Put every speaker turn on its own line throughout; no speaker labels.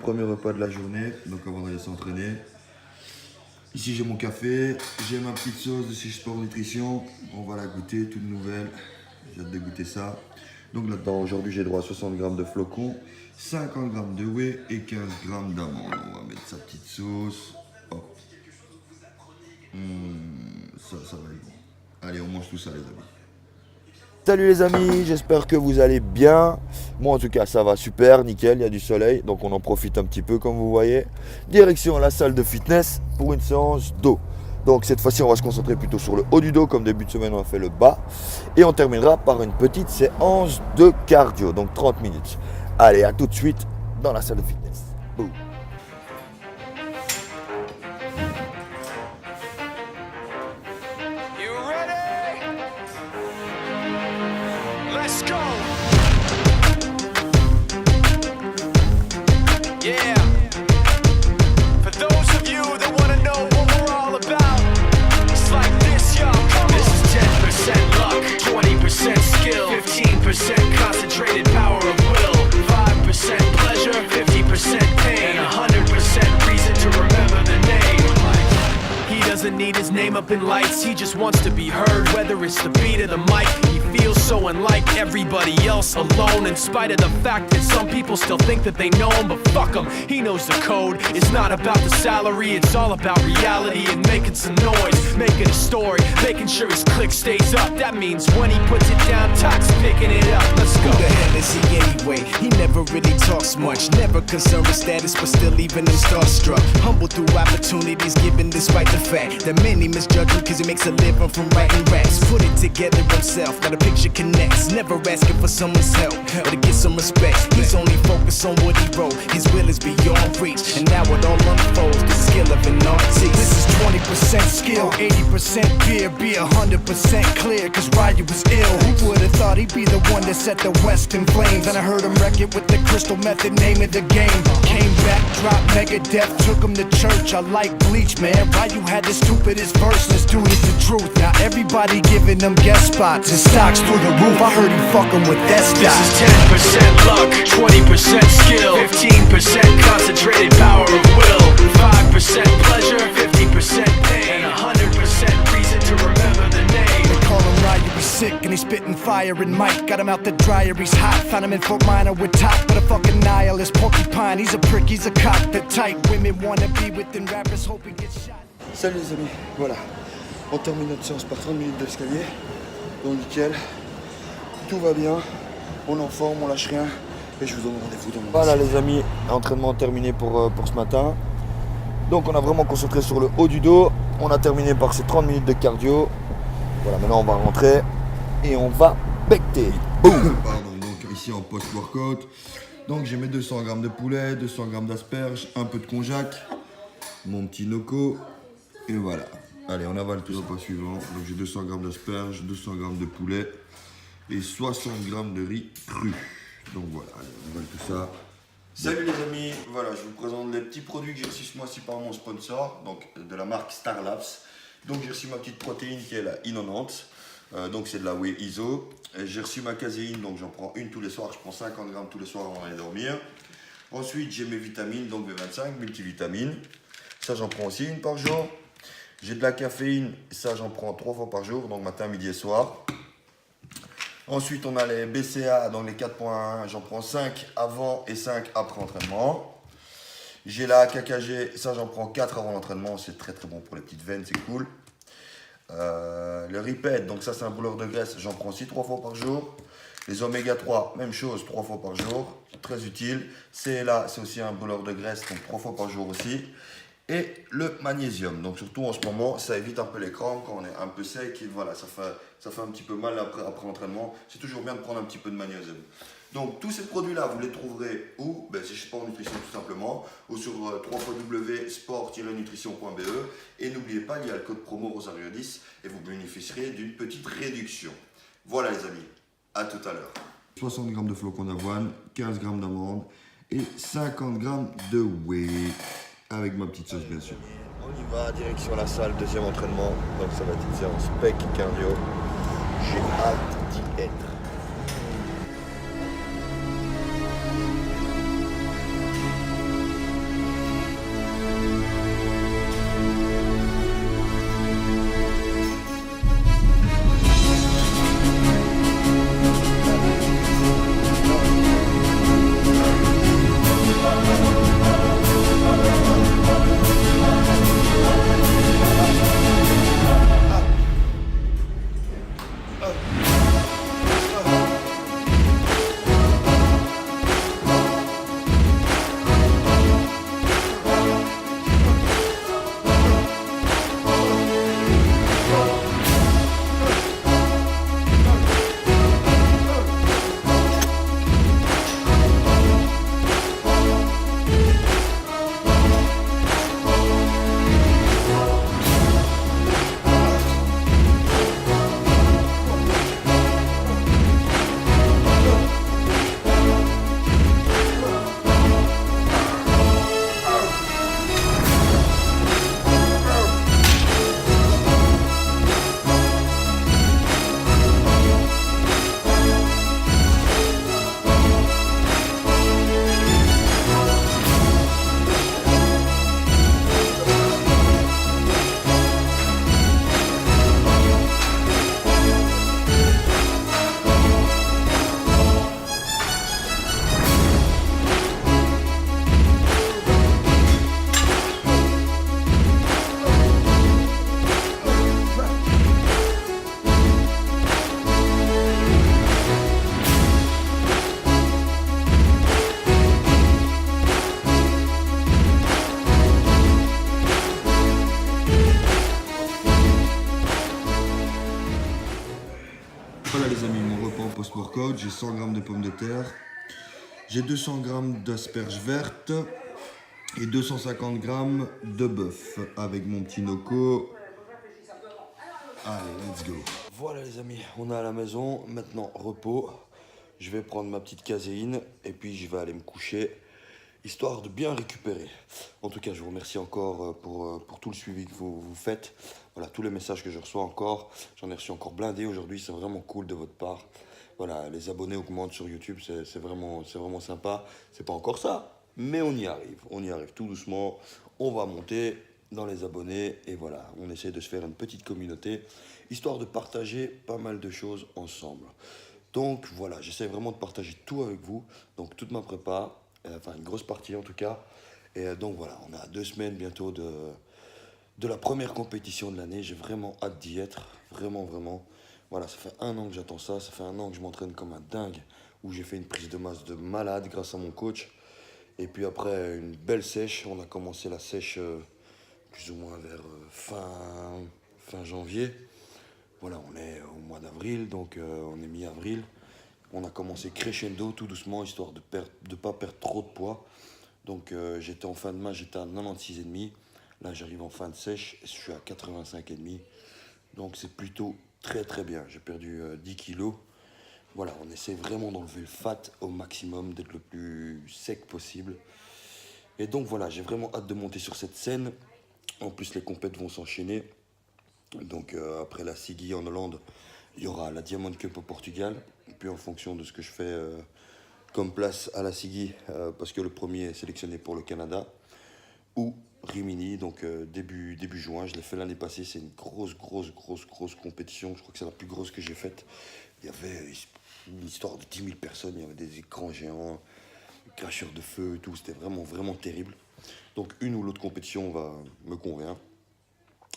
Premier repas de la journée, donc avant d'aller s'entraîner. Ici j'ai mon café, j'ai ma petite sauce de chez Sport Nutrition. On va la goûter, toute nouvelle. J'ai hâte de goûter ça. Donc là-dedans, aujourd'hui j'ai droit à 60 g de flocons, 50 g de whey et 15 g d'amandes. On va mettre sa petite sauce. Oh. Ça va être bon. Allez, on mange tout ça les amis. Salut les amis, j'espère que vous allez bien. Moi en tout cas ça va super, nickel, il y a du soleil, donc on en profite un petit peu comme vous voyez. Direction la salle de fitness pour une séance dos. Donc cette fois-ci on va se concentrer plutôt sur le haut du dos, comme début de semaine on a fait le bas. Et on terminera par une petite séance de cardio, donc 30 minutes. Allez, à tout de suite dans la salle de fitness. Boum.
Let's go. Yeah. For those of you that want to know what we're all about, it's like this, y'all. This is 10% luck, 20% skill, 15% concentrated power of will, 5% pleasure, 50% pain, and 100% reason to remember the name. He doesn't need his name up in lights, he just wants to be heard, whether it's the beat of the mic. He feels so unlike everybody else, alone, in spite of the fact that some people still think that they know him, but fuck him, he knows the code. It's not about the salary, it's all about reality and making some noise, making a story, making sure his click stays up. That means when he puts it down, Tox picking it up. Let's go.
Who the hell is he anyway? He never really talks much, never concerned with status, but still leaving him starstruck. Humble through opportunities given despite the fact that many misjudge him cause he makes a living from writing raps. Put it together himself, now the picture connects. Never asking for someone's help or to get some respect. He's only focused on what he wrote. His will is beyond reach, and now it all unfolds. The skill of an artist. This is 20% skill, 80% fear. Be 100% clear, cause Ryu was ill. Who would've thought he'd be the one that set the West in flames? And I heard him wreck it with the crystal method, name of the game. Came back, dropped Megadeth, took him to church. I like Bleach, man. Ryu had the stupidest verse, this dude is the truth. Now everybody giving them guest spots and stocks through the roof. I heard he fucking with that
This
stock.
is 10% luck, 20% skill, 15% concentrated power of will, 5% pleasure, 50% pain, and 100% reason to remember the name.
They call him Ryu, he's sick and he's spitting fire. And Mike got him out the dryer, he's hot. Found him in Fort Minor with top, but a fucking nihilist porcupine. He's a prick, he's a cock. The type women wanna be within rappers, hope he gets shot.
Salut les amis, voilà. On termine notre séance par 30 minutes d'escalier. Donc nickel. Tout va bien. On est en forme, on lâche rien. Et je vous donne rendez-vous dans mon Voilà les amis, entraînement terminé pour ce matin. Donc on a vraiment concentré sur le haut du dos. On a terminé par ces 30 minutes de cardio. Voilà, maintenant on va rentrer et on va becter. Boum. Pardon, donc ici en post-workout. Donc j'ai mes 200 g de poulet, 200 g d'asperges, un peu de konjac, mon petit noco. Et voilà. Allez, on avale tout le repas suivant. Donc j'ai 200 g d'asperges, 200 g de poulet et 60 g de riz cru. Donc voilà, allez, on avale tout ça. Salut les amis, voilà, je vous présente les petits produits que j'ai reçus ce mois-ci par mon sponsor, donc de la marque Starlabs. Donc j'ai reçu ma petite protéine qui est la I90, donc c'est de la whey iso. J'ai reçu ma caséine, donc j'en prends une tous les soirs, je prends 50 g tous les soirs avant d'aller dormir. Ensuite j'ai mes vitamines, donc B25, multivitamines. Ça j'en prends aussi une par jour. J'ai de la caféine, ça j'en prends 3 fois par jour, donc matin, midi et soir. Ensuite on a les BCA, donc les 4.1, j'en prends 5 avant et 5 après entraînement. J'ai la KKG, ça j'en prends 4 avant l'entraînement, c'est très très bon pour les petites veines, c'est cool. Le Riped, donc ça c'est un brûleur de graisse, j'en prends aussi 3 fois par jour. Les oméga 3, même chose, 3 fois par jour, très utile. CLA, c'est aussi un brûleur de graisse, donc 3 fois par jour aussi. Et le magnésium, donc surtout en ce moment, ça évite un peu les crampes quand on est un peu sec. Et voilà, ça fait un petit peu mal après l'entraînement. C'est toujours bien de prendre un petit peu de magnésium. Donc tous ces produits-là, vous les trouverez où? C'est chez Sport Nutrition tout simplement, ou sur www.sport-nutrition.be. Et n'oubliez pas, il y a le code promo Rosario10 et vous bénéficierez d'une petite réduction. Voilà les amis, à tout à l'heure. 60 g de flocons d'avoine, 15 g d'amandes et 50 g de whey. Avec ma petite sauce bien sûr. On y va, direction la salle, deuxième entraînement. Donc ça va être une séance pec cardio. J'ai hâte d'y être. 100 g de pommes de terre. J'ai 200 g d'asperges vertes et 250 g de bœuf avec mon petit noco. Allez, let's go. Voilà les amis, on est à la maison. Maintenant, repos. Je vais prendre ma petite caséine et puis je vais aller me coucher, histoire de bien récupérer. En tout cas, je vous remercie encore pour tout le suivi que vous faites. Voilà, tous les messages que je reçois encore. J'en ai reçu encore blindé aujourd'hui, c'est vraiment cool de votre part. Voilà, les abonnés augmentent sur YouTube, c'est vraiment sympa. C'est pas encore ça, mais on y arrive tout doucement. On va monter dans les abonnés et voilà, on essaie de se faire une petite communauté, histoire de partager pas mal de choses ensemble. Donc voilà, j'essaie vraiment de partager tout avec vous, donc toute ma prépa, enfin une grosse partie en tout cas. Et donc voilà, on est à 2 semaines bientôt de la première compétition de l'année. J'ai vraiment hâte d'y être, vraiment. Voilà, ça fait 1 an que j'attends ça, ça fait 1 an que je m'entraîne comme un dingue, où j'ai fait une prise de masse de malade grâce à mon coach. Et puis après une belle sèche, on a commencé la sèche plus ou moins vers fin janvier. Voilà, on est au mois d'avril, donc on est mi-avril. On a commencé crescendo tout doucement, histoire de ne pas perdre trop de poids. Donc j'étais en fin de main, j'étais à 96,5. Là j'arrive en fin de sèche, je suis à 85,5. Donc c'est plutôt très bien. J'ai perdu 10 kilos. Voilà, on essaie vraiment d'enlever le fat au maximum, d'être le plus sec possible. Et donc voilà, j'ai vraiment hâte de monter sur cette scène. En plus les compètes vont s'enchaîner. Donc après la Sigui en Hollande, il y aura la Diamond Cup au Portugal. Et puis en fonction de ce que je fais comme place à la Sigui, parce que le premier est sélectionné pour le Canada, ou Rimini, donc début juin. Je l'ai fait l'année passée, c'est une grosse compétition. Je crois que c'est la plus grosse que j'ai faite. Il y avait une histoire de 10 000 personnes, il y avait des écrans géants, cracheurs de feu et tout. C'était vraiment terrible. Donc une ou l'autre compétition me convient,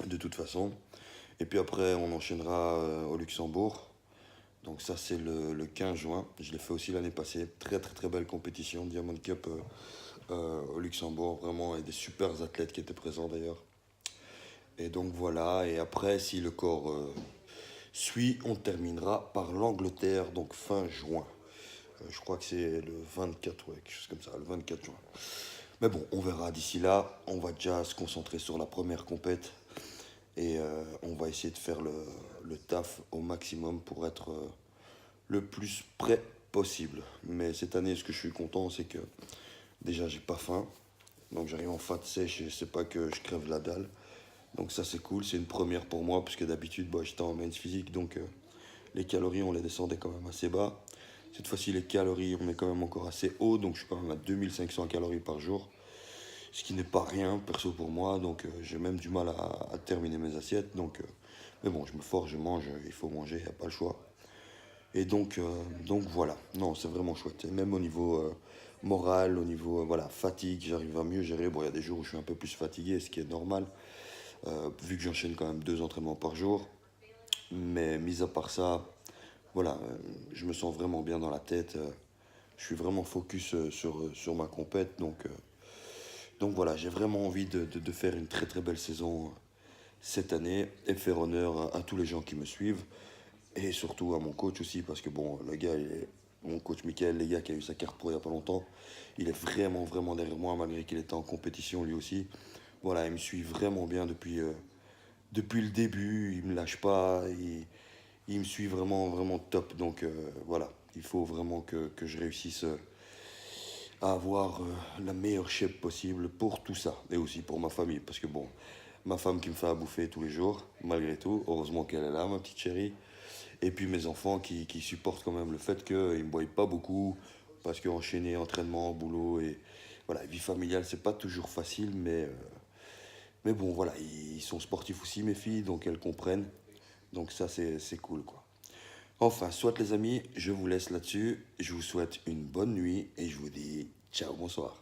de toute façon. Et puis après, on enchaînera au Luxembourg. Donc ça, c'est le 15 juin. Je l'ai fait aussi l'année passée. Très belle compétition, Diamond Cup au Luxembourg. Vraiment, et des super athlètes qui étaient présents d'ailleurs. Et donc voilà. Et après, si le corps suit, on terminera par l'Angleterre, donc fin juin. Je crois que c'est le 24, ouais, quelque chose comme ça, le 24 juin. Mais bon, on verra d'ici là. On va déjà se concentrer sur la première compète. Et on va essayer de faire le taf au maximum pour être le plus prêt possible. Mais cette année, ce que je suis content, c'est que déjà, j'ai pas faim. Donc j'arrive en fin de sèche et c'est pas que je crève la dalle. Donc ça, c'est cool. C'est une première pour moi, parce que d'habitude, j'étais en men's physique. Donc les calories, on les descendait quand même assez bas. Cette fois-ci, les calories, on est quand même encore assez haut. Donc je suis quand même à 2500 calories par jour. Ce qui n'est pas rien, perso pour moi, donc j'ai même du mal à terminer mes assiettes. Donc, mais bon, je me force, je mange, il faut manger, il n'y a pas le choix. Et donc voilà, non, c'est vraiment chouette. Et même au niveau moral, au niveau voilà, fatigue, j'arrive à mieux gérer. Bon, il y a des jours où je suis un peu plus fatigué, ce qui est normal, vu que j'enchaîne quand même 2 entraînements par jour. Mais mis à part ça, voilà, je me sens vraiment bien dans la tête. Je suis vraiment focus sur ma compète, donc voilà, j'ai vraiment envie de faire une très belle saison cette année et faire honneur à tous les gens qui me suivent et surtout à mon coach aussi, parce que bon, le gars, mon coach Mickaël, les gars, qui a eu sa carte pro il n'y a pas longtemps, il est vraiment derrière moi, malgré qu'il était en compétition lui aussi. Voilà, il me suit vraiment bien depuis le début, il me lâche pas, il me suit vraiment top. Donc voilà, il faut vraiment que je réussisse à avoir la meilleure shape possible pour tout ça, et aussi pour ma famille, parce que bon, ma femme qui me fait à bouffer tous les jours, malgré tout, heureusement qu'elle est là, ma petite chérie, et puis mes enfants qui supportent quand même le fait qu'ils ne me voient pas beaucoup, parce qu'enchaîner entraînement, boulot, et voilà, vie familiale, c'est pas toujours facile, mais bon, voilà, ils sont sportifs aussi, mes filles, donc elles comprennent, donc ça, c'est cool, quoi. Enfin, soit les amis, je vous laisse là-dessus. Je vous souhaite une bonne nuit et je vous dis ciao, bonsoir.